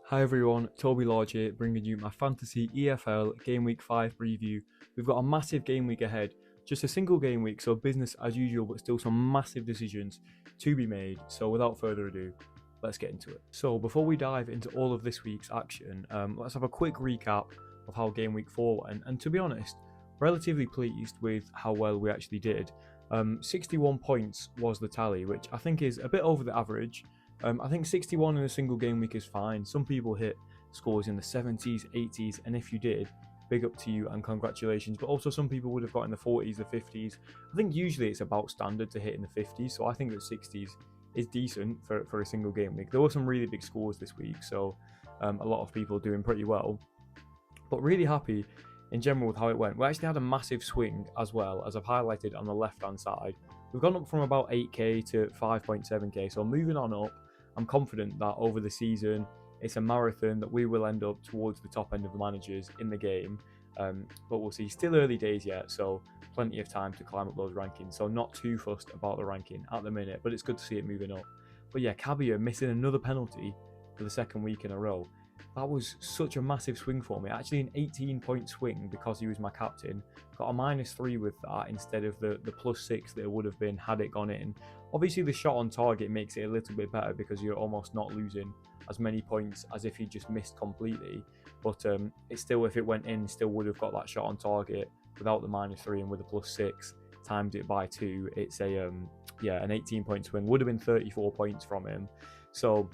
Hi everyone, Toby Lodge here, bringing you my Fantasy EFL Game Week 5 preview. We've got a massive game week ahead, just a single game week, so business as usual, but still some massive decisions to be made. So without further ado, let's get into it. So before we dive into all of this week's action, let's have a quick recap of how Game Week 4 went. And to be honest, relatively pleased with how well we actually did. 61 points was the tally, which I think is a bit over the average. I think 61 in a single game week is fine. Some people hit scores in the 70s, 80s, and if you did, big up to you and congratulations. But also some people would have got in the 40s, the 50s. I think usually it's about standard to hit in the 50s, so I think that 60s is decent for a single game week. There were some really big scores this week, so a lot of people doing pretty well. But really happy in general with how it went. We actually had a massive swing as well, as I've highlighted on the left-hand side. We've gone up from about 8k to 5.7k, so moving on up. I'm confident that over the season, it's a marathon that we will end up towards the top end of the managers in the game. But we'll see. Still early days yet, so plenty of time to climb up those rankings. So not too fussed about the ranking at the minute, but it's good to see it moving up. But yeah, Cabia missing another penalty for the second week in a row. That was such a massive swing for me. Actually an 18-point swing because he was my captain. Got a -3 with that instead of the +6 that it would have been had it gone in. Obviously the shot on target makes it a little bit better because you're almost not losing as many points as if you just missed completely. But it's still, if it went in, still would have got that shot on target without the -3 and with the +6 times it by 2. It's an 18-point swing. Would have been 34 points from him. So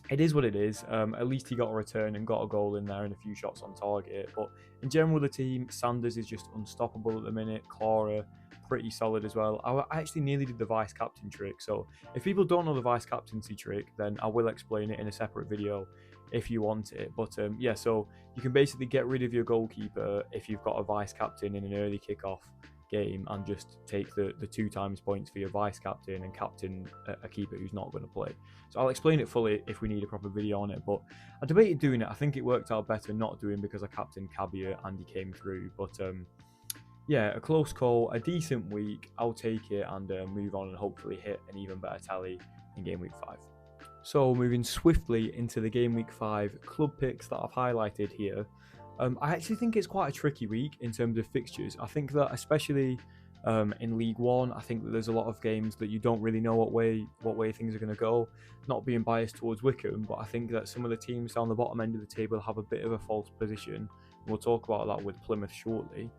it is what it is. At least he got a return and got a goal in there and a few shots on target. But in general, the team, Sanders is just unstoppable at the minute. Clara, pretty solid as well. I actually nearly did the vice captain trick. So if people don't know the vice captaincy trick, then I will explain it in a separate video if you want it. But so you can basically get rid of your goalkeeper if you've got a vice captain in an early kickoff game and just take the 2 times points for your vice captain and captain a keeper who's not going to play. So I'll explain it fully if we need a proper video on it, but I debated doing it. I think it worked out better not doing because I captained Cabia and he came through. But a close call, a decent week. I'll take it and move on and hopefully hit an even better tally in game week 5. So moving swiftly into the game week 5 club picks that I've highlighted here. I actually think it's quite a tricky week in terms of fixtures. I think that especially in League One, I think that there's a lot of games that you don't really know what way things are going to go. Not being biased towards Wickham, but I think that some of the teams down the bottom end of the table have a bit of a false position. We'll talk about that with Plymouth shortly.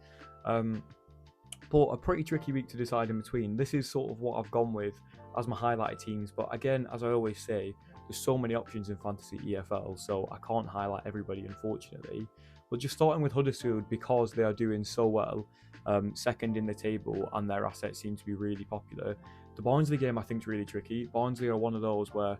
But a pretty tricky week to decide in between. This is sort of what I've gone with as my highlighted teams. But again, as I always say, there's so many options in Fantasy EFL, so I can't highlight everybody, unfortunately. But just starting with Huddersfield, because they are doing so well, second in the table, and their assets seem to be really popular. The Barnsley game I think is really tricky. Barnsley are one of those where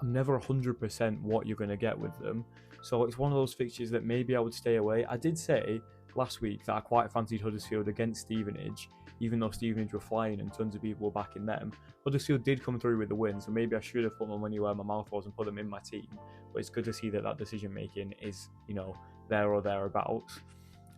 I'm never 100% what you're going to get with them. So it's one of those fixtures that maybe I would stay away. I did say last week that I quite fancied Huddersfield against Stevenage, even though Stevenage were flying and tons of people were backing them. Huddersfield did come through with the win, so maybe I should have put my money where my mouth was and put them in my team. But it's good to see that decision making is, there or thereabouts.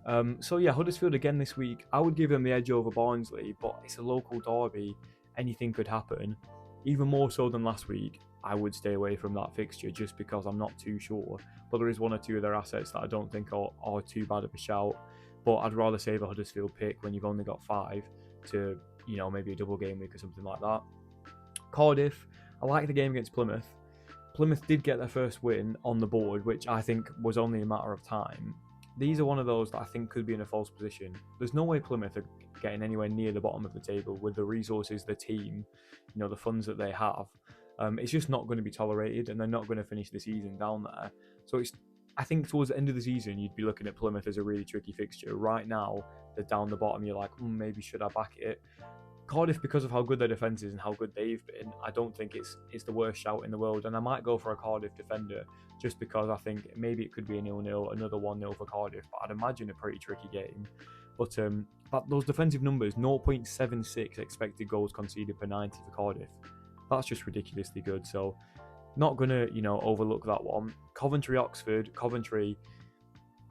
Huddersfield again this week. I would give them the edge over Barnsley, but it's a local derby. Anything could happen. Even more so than last week, I would stay away from that fixture just because I'm not too sure. But there is one or two of their assets that I don't think are too bad of a shout. But I'd rather save a Huddersfield pick when you've only got 5 to, maybe a double game week or something like that. Cardiff, I like the game against Plymouth. Plymouth did get their first win on the board, which I think was only a matter of time. These are one of those that I think could be in a false position. There's no way Plymouth are getting anywhere near the bottom of the table with the resources, the team, the funds that they have. It's just not going to be tolerated, and they're not going to finish the season down there. So I think towards the end of the season, you'd be looking at Plymouth as a really tricky fixture. Right now, they're down the bottom. You're like, maybe should I back it? Cardiff, because of how good their defence is and how good they've been, I don't think it's the worst shout in the world. And I might go for a Cardiff defender just because I think maybe it could be a 0-0, another 1-0 for Cardiff. But I'd imagine a pretty tricky game. But those defensive numbers, 0.76 expected goals conceded per 90 for Cardiff. That's just ridiculously good. So not going to, overlook that one. Coventry-Oxford. Coventry,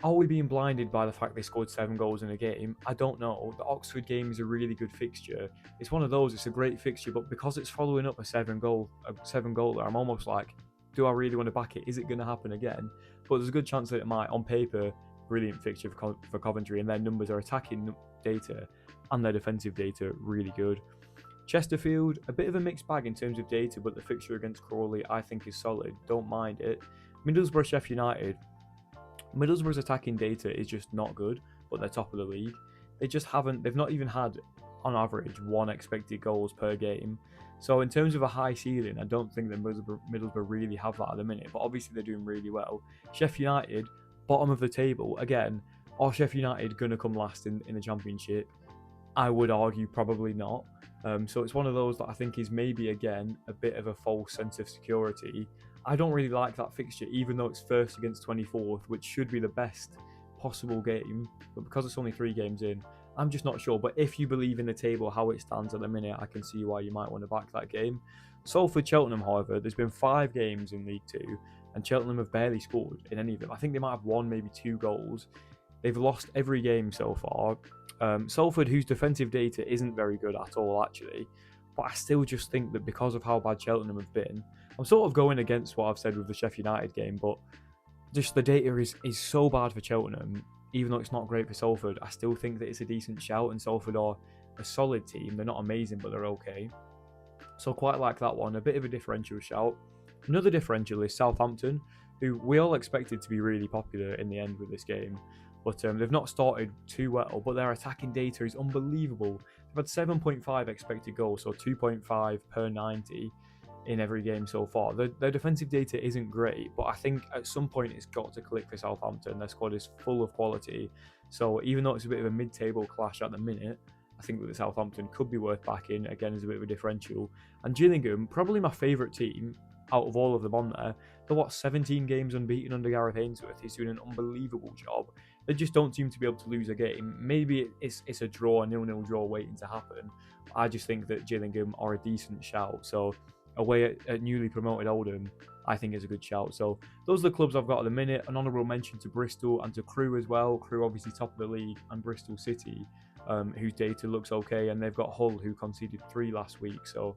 are we being blinded by the fact they scored 7 goals in a game? I don't know. The Oxford game is a really good fixture. It's one of those, it's a great fixture, but because it's following up a 7-goaler, I'm almost like, do I really want to back it? Is it going to happen again? But there's a good chance that it might. On paper, brilliant fixture for Coventry, and their numbers are attacking data and their defensive data really good. Chesterfield, a bit of a mixed bag in terms of data, but the fixture against Crawley I think is solid. Don't mind it. Middlesbrough, Sheffield United. Middlesbrough's attacking data is just not good, but they're top of the league. They've not even had, on average, 1 expected goals per game. So in terms of a high ceiling, I don't think that Middlesbrough really have that at the minute, but obviously they're doing really well. Sheffield United, bottom of the table, again, are Sheffield United going to come last in the Championship? I would argue probably not. So it's one of those that I think is maybe, again, a bit of a false sense of security. I don't really like that fixture, even though it's first against 24th, which should be the best possible game. But because it's only 3 games in, I'm just not sure. But if you believe in the table, how it stands at the minute, I can see why you might want to back that game. Salford-Cheltenham, however, there's been 5 games in League 2, and Cheltenham have barely scored in any of them. I think they might have 1, maybe 2 goals. They've lost every game so far. Salford, whose defensive data isn't very good at all, actually, but I still just think that because of how bad Cheltenham have been, I'm sort of going against what I've said with the Sheffield United game, but just the data is so bad for Cheltenham, even though it's not great for Salford. I still think that it's a decent shout, and Salford are a solid team. They're not amazing, but they're okay. So quite like that one, a bit of a differential shout. Another differential is Southampton, who we all expected to be really popular in the end with this game. But they've not started too well, but their attacking data is unbelievable. They've had 7.5 expected goals, so 2.5 per 90 in every game so far. Their defensive data isn't great, but I think at some point it's got to click for Southampton. Their squad is full of quality. So even though it's a bit of a mid-table clash at the minute, I think that the Southampton could be worth backing, again, as a bit of a differential. And Gillingham, probably my favourite team out of all of them on there. They're 17 games unbeaten under Gareth Ainsworth. He's doing an unbelievable job. They just don't seem to be able to lose a game. Maybe it's a draw, a 0-0 draw waiting to happen. I just think that Gillingham are a decent shout. So away at newly promoted Oldham, I think is a good shout. So those are the clubs I've got at the minute. An honourable mention to Bristol and to Crewe as well. Crewe obviously top of the league, and Bristol City, whose data looks okay, and they've got Hull, who conceded 3 last week. So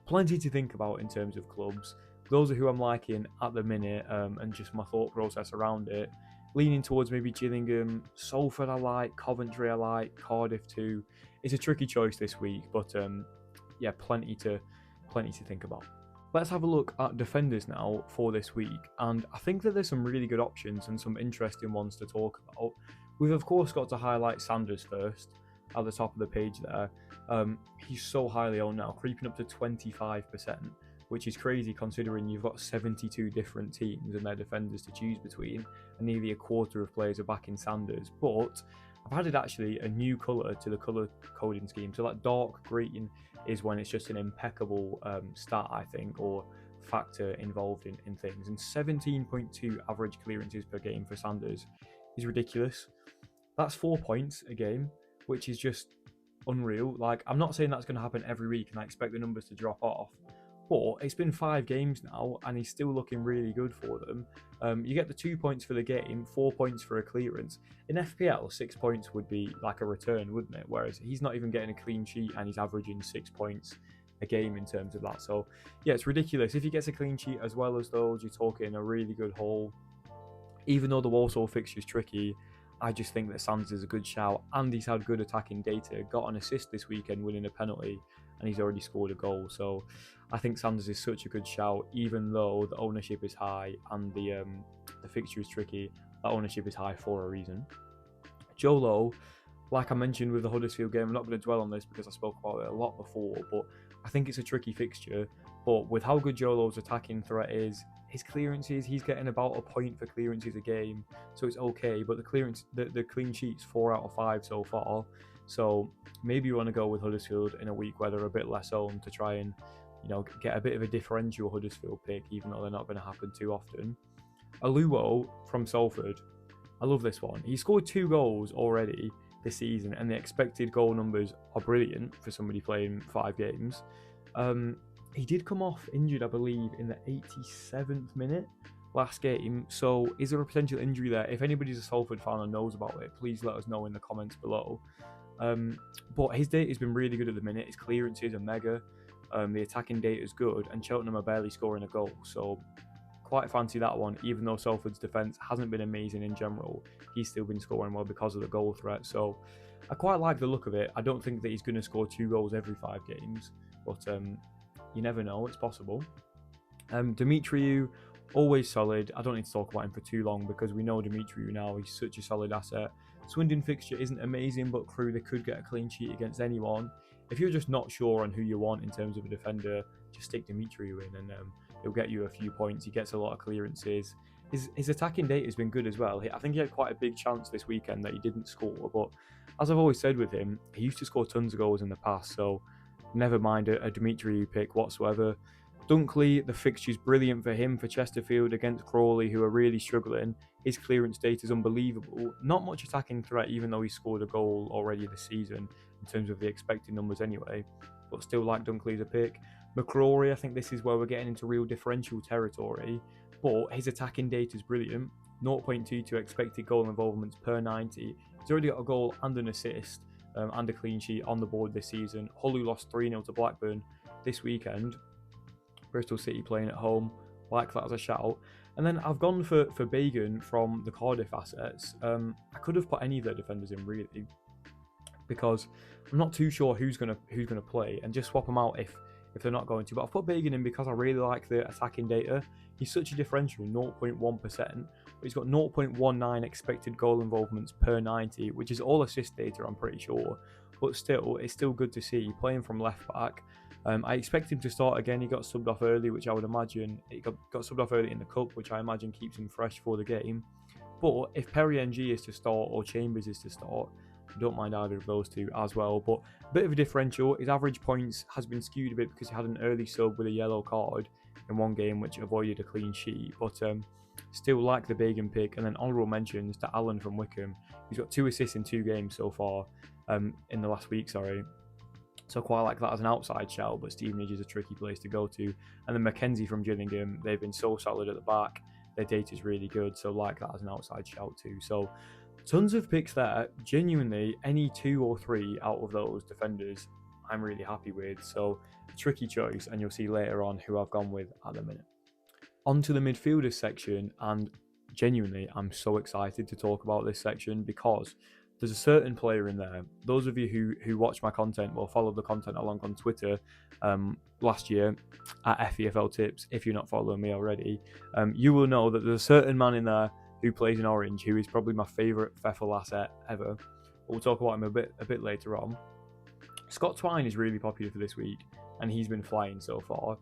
plenty to think about in terms of clubs. Those are who I'm liking at the minute, and just my thought process around it. Leaning towards maybe Gillingham, Salford I like, Coventry I like, Cardiff too. It's a tricky choice this week, but yeah, plenty to think about. Let's have a look at defenders now for this week, and I think that there's some really good options and some interesting ones to talk about. We've of course got to highlight Sanders first at the top of the page there. He's so highly owned now, creeping up to 25%, which is crazy considering you've got 72 different teams and their defenders to choose between, and nearly a quarter of players are backing Sanders. But I've added actually a new colour to the colour coding scheme. So that dark green is when it's just an impeccable stat, I think, or factor involved in things. And 17.2 average clearances per game for Sanders is ridiculous. That's 4 points a game, which is just unreal. Like, I'm not saying that's going to happen every week and I expect the numbers to drop off, but it's been 5 games now and he's still looking really good for them. You get the 2 points for the game, 4 points for a clearance. In FPL, 6 points would be like a return, wouldn't it? Whereas he's not even getting a clean sheet and he's averaging 6 points a game in terms of that. So yeah, it's ridiculous. If he gets a clean sheet as well as those, you're talking a really good haul. Even though the Walsall fixture is tricky, I just think that Sanders is a good shout, and he's had good attacking data. Got an assist this weekend, winning a penalty, and he's already scored a goal. So I think Sanders is such a good shout, even though the ownership is high and the fixture is tricky. That ownership is high for a reason. Joe Low, like I mentioned with the Huddersfield game, I'm not going to dwell on this because I spoke about it a lot before, but I think it's a tricky fixture. But with how good Joe Low's attacking threat is, his clearances, he's getting about a point for clearances a game, so it's okay. But the clean sheet's 4 out of 5 so far. So maybe you want to go with Huddersfield in a week where they're a bit less owned to try and, you know, get a bit of a differential Huddersfield pick, even though they're not going to happen too often. Aluo from Salford, I love this one. He scored 2 goals already this season, and the expected goal numbers are brilliant for somebody playing 5 games. He did come off injured, I believe, in the 87th minute last game. So is there a potential injury there? If anybody's a Salford fan and knows about it, please let us know in the comments below. But his data has been really good at the minute. His clearances are mega. The attacking data is good, and Cheltenham are barely scoring a goal. So quite fancy that one, even though Salford's defence hasn't been amazing in general. He's still been scoring well because of the goal threat, so I quite like the look of it. I don't think that he's going to score 2 goals every 5 games, but you never know, it's possible. Dimitriou, always solid. I don't need to talk about him for too long because we know Dimitriou now. He's such a solid asset. Swindon fixture isn't amazing, but Crewe, they could get a clean sheet against anyone. If you're just not sure on who you want in terms of a defender, just stick Dimitriou in and he'll get you a few points. He gets a lot of clearances. His attacking data has been good as well. I think he had quite a big chance this weekend that he didn't score, but as I've always said with him, he used to score tons of goals in the past, so never mind a Dimitriou pick whatsoever. Dunkley, the fixture's brilliant for him for Chesterfield against Crawley, who are really struggling. His clearance data is unbelievable. Not much attacking threat, even though he scored a goal already this season in terms of the expected numbers anyway, but still like Dunkley as a pick. McCrory, I think this is where we're getting into real differential territory, but his attacking data is brilliant. 0.22 expected goal involvements per 90. He's already got a goal and an assist and a clean sheet on the board this season. Hull, who lost 3-0 to Blackburn this weekend. Bristol City playing at home, like that as a shout. And then I've gone for Bagan from the Cardiff assets. I could have put any of their defenders in really, because I'm not too sure who's gonna play, and just swap them out if they're not going to. But I've put Bagan in because I really like the attacking data. He's such a differential, 0.1%, but he's got 0.19 expected goal involvements per 90, which is all assist data, I'm pretty sure. But still, it's still good to see playing from left back. I expect him to start again. He got subbed off early, which I would imagine he got subbed off early in the cup, which I imagine keeps him fresh for the game. But if Perry NG is to start or Chambers is to start, I don't mind either of those two as well. But a bit of a differential. His average points has been skewed a bit because he had an early sub with a yellow card in one game, which avoided a clean sheet. But still like the Bagan pick. And then honourable mentions to Alan from Wickham. He's got 2 assists in 2 games so far in the last week, So quite like that as an outside shout, but Stevenage is a tricky place to go to. And then Mackenzie from Gillingham, they've been so solid at the back. Their data is really good, so like that as an outside shout too. So tons of picks there. Genuinely, any 2 or 3 out of those defenders, I'm really happy with. So a tricky choice, and you'll see later on who I've gone with at the minute. On to the midfielders section, and genuinely, I'm so excited to talk about this section because there's a certain player in there. Those of you who watch my content will follow the content along on Twitter last year at FEFLTIPS. If you're not following me already, you will know that there's a certain man in there who plays in orange who is probably my favourite FEFL asset ever. But we'll talk about him a bit later on. Scott Twine is really popular for this week, and he's been flying so far.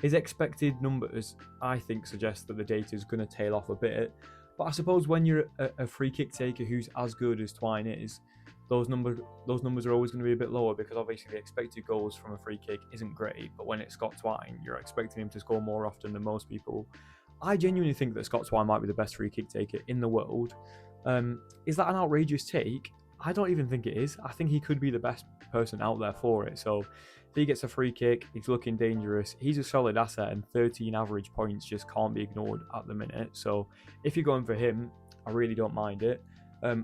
His expected numbers, I think, suggest that the data is going to tail off a bit. But I suppose when you're a free kick taker who's as good as Twine is, those numbers are always going to be a bit lower because obviously the expected goals from a free kick isn't great. But when it's Scott Twine, you're expecting him to score more often than most people. I genuinely think that Scott Twine might be the best free kick taker in the world. Is that an outrageous take? I don't even think it is. I think he could be the best person out there for it. So if he gets a free kick, he's looking dangerous. He's a solid asset, and 13 average points just can't be ignored at the minute. So if you're going for him, I really don't mind it.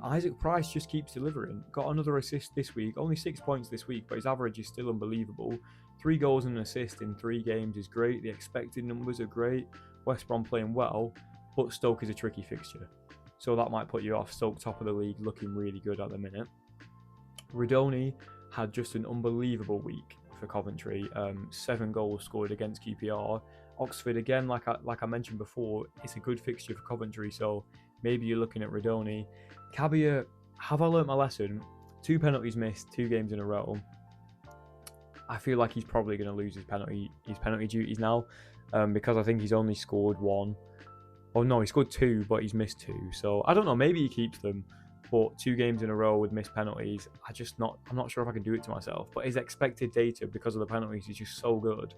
Isaac Price just keeps delivering. Got another assist this week. Only 6 points this week, but his average is still unbelievable. 3 goals and an assist in 3 games is great. The expected numbers are great. West Brom playing well, but Stoke is a tricky fixture, so that might put you off. Stoke top of the league, looking really good at the minute. Redoni had just an unbelievable week for Coventry. 7 goals scored against QPR. Oxford again, like I mentioned before, it's a good fixture for Coventry, so maybe you're looking at Redoni. Cabia, have I learnt my lesson? 2 penalties missed, 2 games in a row. I feel like he's probably going to lose his penalty duties now, because I think he's only scored 1. Oh no, he scored 2, but he's missed 2. So I don't know, maybe he keeps them. But 2 games in a row with missed penalties, I'm not sure if I can do it to myself. But his expected data because of the penalties is just so good.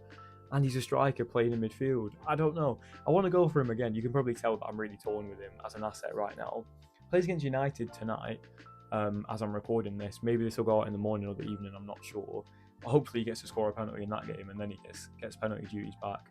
And he's a striker playing in midfield. I don't know. I want to go for him again. You can probably tell that I'm really torn with him as an asset right now. Plays against United tonight, as I'm recording this. Maybe this will go out in the morning or the evening, I'm not sure. But hopefully he gets to score a penalty in that game, and then he gets penalty duties back.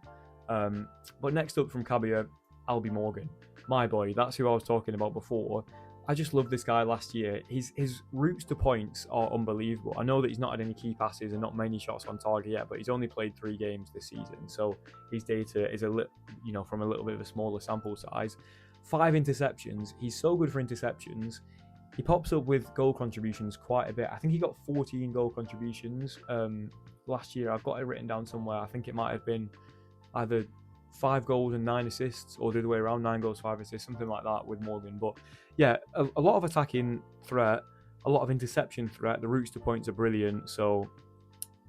But next up from Cabia, Albie Morgan. My boy, that's who I was talking about before. I just love this guy last year. His routes to points are unbelievable. I know that he's not had any key passes and not many shots on target yet, but he's only played 3 games this season, so his data is from a little bit of a smaller sample size. 5 interceptions. He's so good for interceptions. He pops up with goal contributions quite a bit. I think he got 14 goal contributions last year. I've got it written down somewhere. I think it might have been either 5 goals and 9 assists, or the other way around, 9 goals, 5 assists, something like that with Morgan. But yeah, a lot of attacking threat, a lot of interception threat. The routes to points are brilliant. So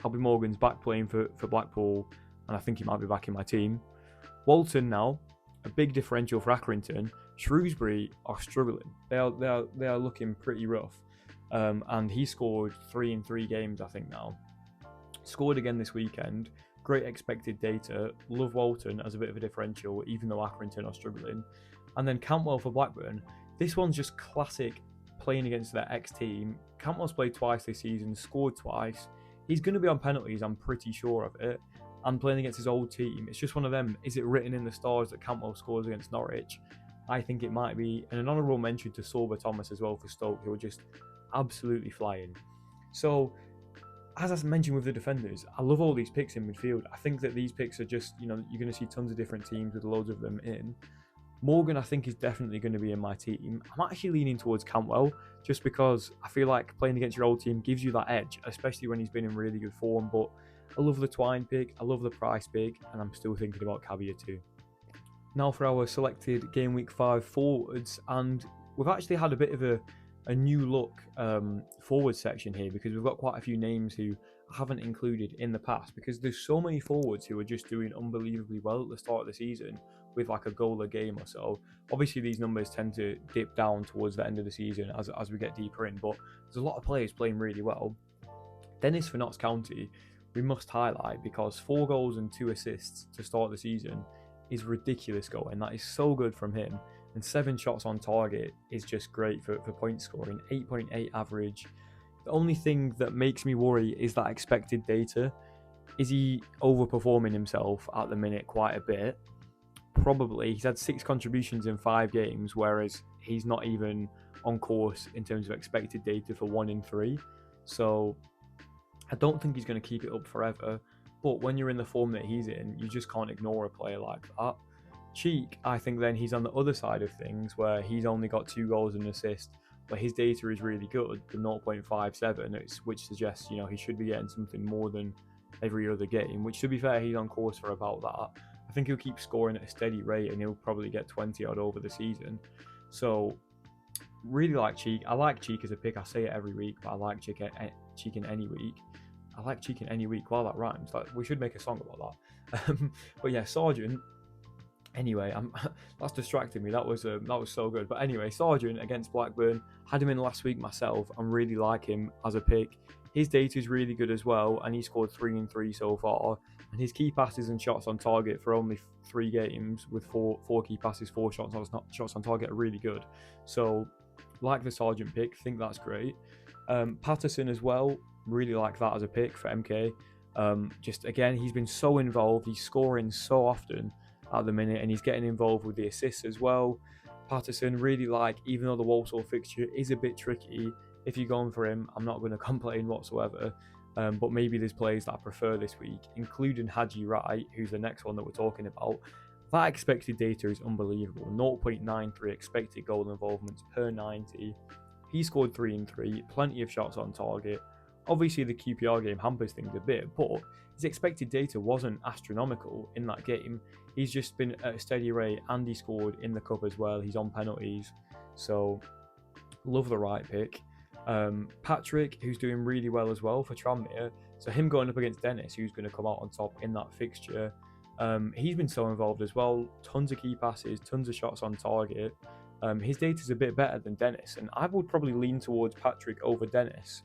Albie Morgan's back playing for Blackpool, and I think he might be back in my team. Walton now, a big differential for Accrington. Shrewsbury are struggling. They are looking pretty rough, and he scored 3 in 3 games, I think now. Scored again this weekend. Great expected data. Love Walton as a bit of a differential, even though Accrington are struggling. And then Cantwell for Blackburn. This one's just classic playing against their ex-team. Cantwell's played twice this season, scored twice. He's going to be on penalties, I'm pretty sure of it. And playing against his old team, it's just one of them. Is it written in the stars that Cantwell scores against Norwich? I think it might be. And an honourable mention to Sorba Thomas as well for Stoke, who are just absolutely flying. So, as I mentioned with the defenders, I love all these picks in midfield. I think that these picks are just, you're going to see tons of different teams with loads of them in. Morgan, I think, is definitely going to be in my team. I'm actually leaning towards Cantwell, just because I feel like playing against your old team gives you that edge, especially when he's been in really good form. But I love the Twine pick, I love the Price pick, and I'm still thinking about Cavia too. Now for our selected Game Week 5 forwards, and we've actually had a bit of a new look forward section here, because we've got quite a few names who I haven't included in the past, because there's so many forwards who are just doing unbelievably well at the start of the season with like a goal a game or so. Obviously these numbers tend to dip down towards the end of the season as we get deeper in, but there's a lot of players playing really well. Dennis for Notts County we must highlight, because 4 goals and 2 assists to start the season is ridiculous going. That is so good from him. And 7 shots on target is just great for point scoring. 8.8 average. The only thing that makes me worry is that expected data. Is he overperforming himself at the minute quite a bit? Probably. He's had 6 contributions in 5 games, whereas he's not even on course in terms of expected data for 1 in 3. So I don't think he's going to keep it up forever. But when you're in the form that he's in, you just can't ignore a player like that. Cheek, I think then he's on the other side of things, where he's only got 2 goals and an assist, but his data is really good, the 0.57, which suggests, he should be getting something more than every other game, which, to be fair, he's on course for about that. I think he'll keep scoring at a steady rate, and he'll probably get 20 odd over the season. So, really like Cheek. I like Cheek as a pick. I say it every week, but I like Cheek in any week. I like Cheek in any week. Wow, that rhymes. We should make a song about that. But yeah, Sargent. Anyway, that's distracting me. That was so good. But anyway, Sargent against Blackburn. Had him in last week myself. I really like him as a pick. His data is really good as well, and he scored 3 in 3 so far. And his key passes and shots on target for only 3 games with four key passes, 4 shots on target are really good. So, like the Sargent pick, think that's great. Patterson as well. Really like that as a pick for MK. Just again, he's been so involved. He's scoring so often at the minute, and he's getting involved with the assists as well. Patterson, really like, even though the Walsall fixture is a bit tricky, if you're going for him, I'm not going to complain whatsoever. But maybe there's players that I prefer this week, including Haji Wright, who's the next one that we're talking about. That expected data is unbelievable. 0.93 expected goal involvements per 90. He scored 3 in 3, plenty of shots on target. Obviously, the QPR game hampers things a bit, but his expected data wasn't astronomical in that game. He's just been at a steady rate, and he scored in the cup as well. He's on penalties. So, love the right pick. Patrick, who's doing really well as well for Tranmere. So, him going up against Dennis, who's going to come out on top in that fixture. He's been so involved as well. Tons of key passes, tons of shots on target. His data's a bit better than Dennis, and I would probably lean towards Patrick over Dennis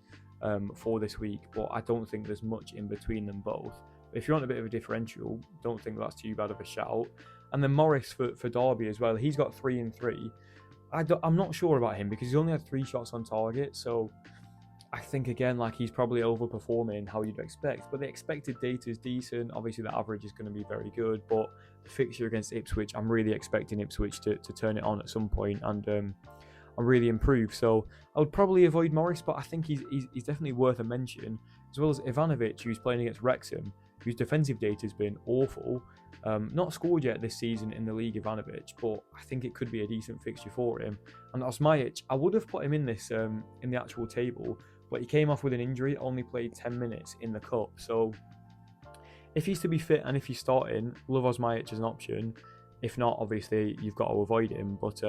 for this week, but I don't think there's much in between them both. If you want a bit of a differential, don't think that's too bad of a shout. And then Morris for Derby as well. He's got 3 in 3. I'm not sure about him, because he's only had 3 shots on target, so I think again, he's probably overperforming how you'd expect. But the expected data is decent. Obviously, the average is going to be very good, but the fixture against Ipswich, I'm really expecting Ipswich to turn it on at some point, and really improved. So I would probably avoid Morris, but I think he's definitely worth a mention, as well as Ivanovic, who's playing against Wrexham, whose defensive data has been awful. Not scored yet this season in the league, Ivanovic, but I think it could be a decent fixture for him. And Osmajic, I would have put him in this in the actual table, but he came off with an injury, only played 10 minutes in the cup. So if he's to be fit and if he's starting, love Osmajic as an option. If not, obviously you've got to avoid him. But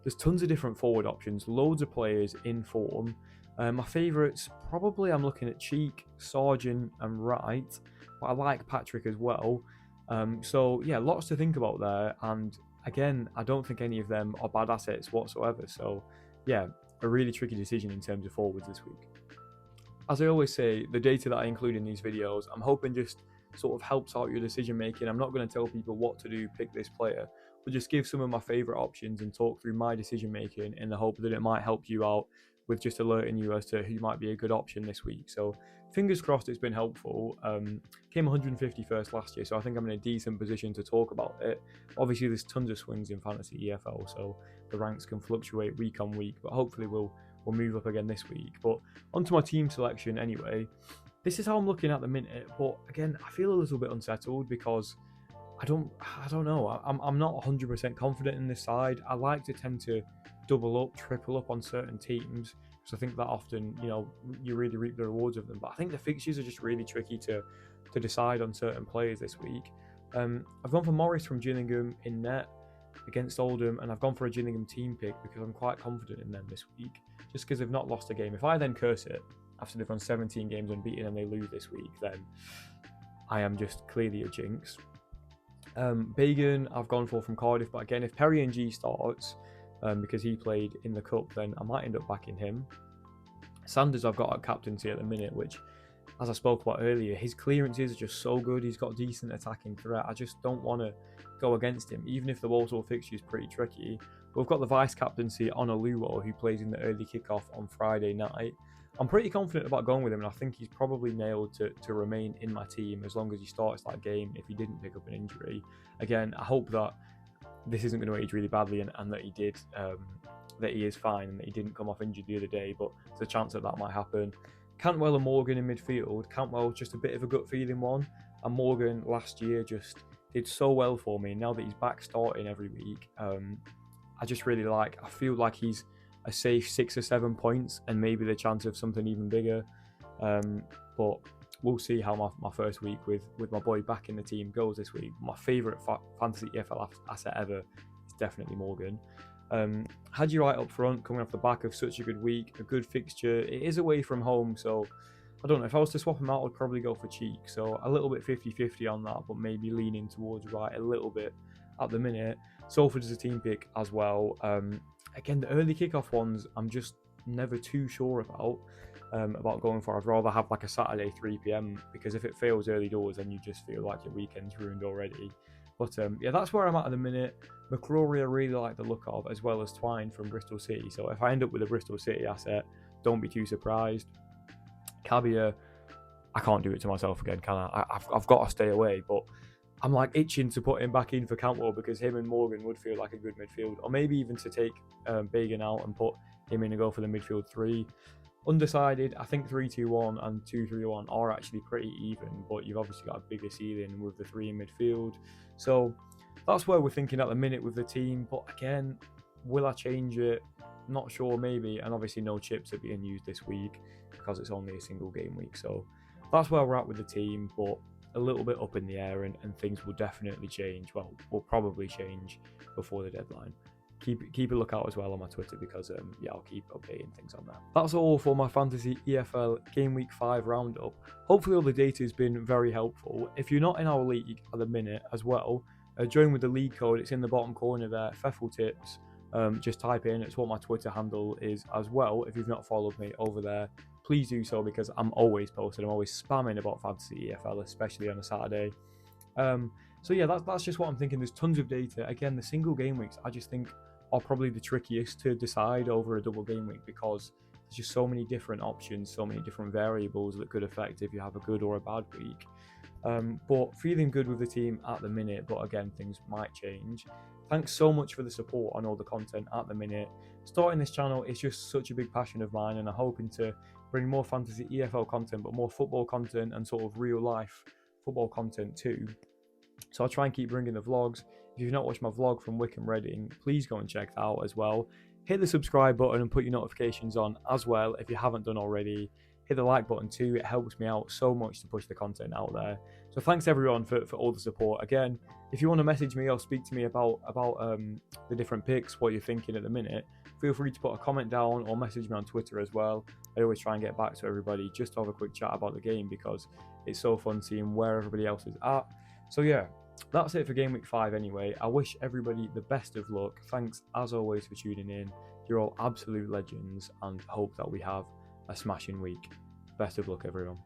there's tons of different forward options, loads of players in form. My favourites, probably I'm looking at Cheek, Sargent and Wright, but I like Patrick as well. So yeah, lots to think about there. And again, I don't think any of them are bad assets whatsoever. So yeah, a really tricky decision in terms of forwards this week. As I always say, the data that I include in these videos, I'm hoping just sort of helps out your decision making. I'm not going to tell people what to do, pick this player, but just give some of my favourite options and talk through my decision making in the hope that it might help you out with just alerting you as to who might be a good option this week. So fingers crossed it's been helpful. Came 151st last year, so I think I'm in a decent position to talk about it. Obviously there's tons of swings in fantasy EFL, so the ranks can fluctuate week on week, but hopefully we'll move up again this week. But onto my team selection anyway. This is how I'm looking at the minute, but again, I feel a little bit unsettled because I don't know. I'm not 100% confident in this side. I like to tend to double up, triple up on certain teams, because I think that often, you really reap the rewards of them. But I think the fixtures are just really tricky to decide on certain players this week. I've gone for Morris from Gillingham in net against Oldham, and I've gone for a Gillingham team pick because I'm quite confident in them this week, just because they've not lost a game. If I then curse it after they've run 17 games unbeaten and they lose this week, then I am just clearly a jinx. Bagan I've gone for from Cardiff, but again, if Perry and G starts, because he played in the cup, then I might end up backing him. Sanders I've got at captaincy at the minute, which, as I spoke about earlier, his clearances are just so good. He's got decent attacking threat. I just don't want to go against him, even if the Walsall fixture is pretty tricky. But we've got the vice captaincy on Oluwo, who plays in the early kickoff on Friday night. I'm pretty confident about going with him, and I think he's probably nailed to remain in my team as long as he starts that game if he didn't pick up an injury. Again, I hope that this isn't going to age really badly and that he did, that he is fine and that he didn't come off injured the other day, but there's a chance that might happen. Cantwell and Morgan in midfield. Cantwell just a bit of a gut feeling one, and Morgan last year just did so well for me. Now that he's back starting every week, I just really I feel like he's a safe 6 or 7 points and maybe the chance of something even bigger. But we'll see how my first week with my boy back in the team goes this week. My favourite fantasy EFL asset ever is definitely Morgan. Had you right up front, coming off the back of such a good week, a good fixture. It is away from home, so I don't know. If I was to swap him out, I'd probably go for Cheek. So a little bit 50-50 on that, but maybe leaning towards right a little bit at the minute. Salford is a team pick as well. Again, the early kickoff ones, I'm just never too sure about going for. I'd rather have like a Saturday 3 p.m. because if it fails early doors, then you just feel like your weekend's ruined already. But yeah, that's where I'm at the minute. McCrory I really like the look of, as well as Twine from Bristol City. So if I end up with a Bristol City asset, don't be too surprised. Cabia, I can't do it to myself again, can I? I've got to stay away, but I'm like itching to put him back in for Cantwell because him and Morgan would feel like a good midfield, or maybe even to take Bagan out and put him in and go for the midfield three. Undecided. I think 3-2-1 and 2-3-1 are actually pretty even, but you've obviously got a bigger ceiling with the three in midfield. So that's where we're thinking at the minute with the team. But again, will I change it? Not sure, maybe. And obviously no chips are being used this week because it's only a single game week. So that's where we're at with the team, but a little bit up in the air, and things will definitely change. Well, will probably change before the deadline. Keep a lookout as well on my Twitter because yeah, I'll keep updating things on that. That's all for my fantasy EFL game week 5 roundup. Hopefully all the data has been very helpful. If you're not in our league at the minute as well, join with the league code. It's in the bottom corner there, FEFLTIPS. Just type in, it's what my Twitter handle is as well. If you've not followed me over there, please do so because I'm always posting. I'm always spamming about fantasy EFL, especially on a Saturday. So yeah, that's just what I'm thinking. There's tons of data. Again, the single game weeks I just think are probably the trickiest to decide over a double game week because there's just so many different options, so many different variables that could affect if you have a good or a bad week. But feeling good with the team at the minute, but again, things might change. Thanks so much for the support on all the content at the minute. Starting this channel is just such a big passion of mine, and I'm hoping to bring more fantasy EFL content, but more football content and sort of real life football content too. So I'll try and keep bringing the vlogs. If you've not watched my vlog from Wycombe Reading, please go and check that out as well. Hit the subscribe button and put your notifications on as well if you haven't done already. Hit the like button too, it helps me out so much to push the content out there. So thanks everyone for all the support. Again, if you want to message me or speak to me about the different picks, what you're thinking at the minute, feel free to put a comment down or message me on Twitter as well. I always try and get back to everybody just to have a quick chat about the game because it's so fun seeing where everybody else is at. So yeah, that's it for Game Week 5 anyway. I wish everybody the best of luck. Thanks as always for tuning in. You're all absolute legends and hope that we have a smashing week. Best of luck everyone.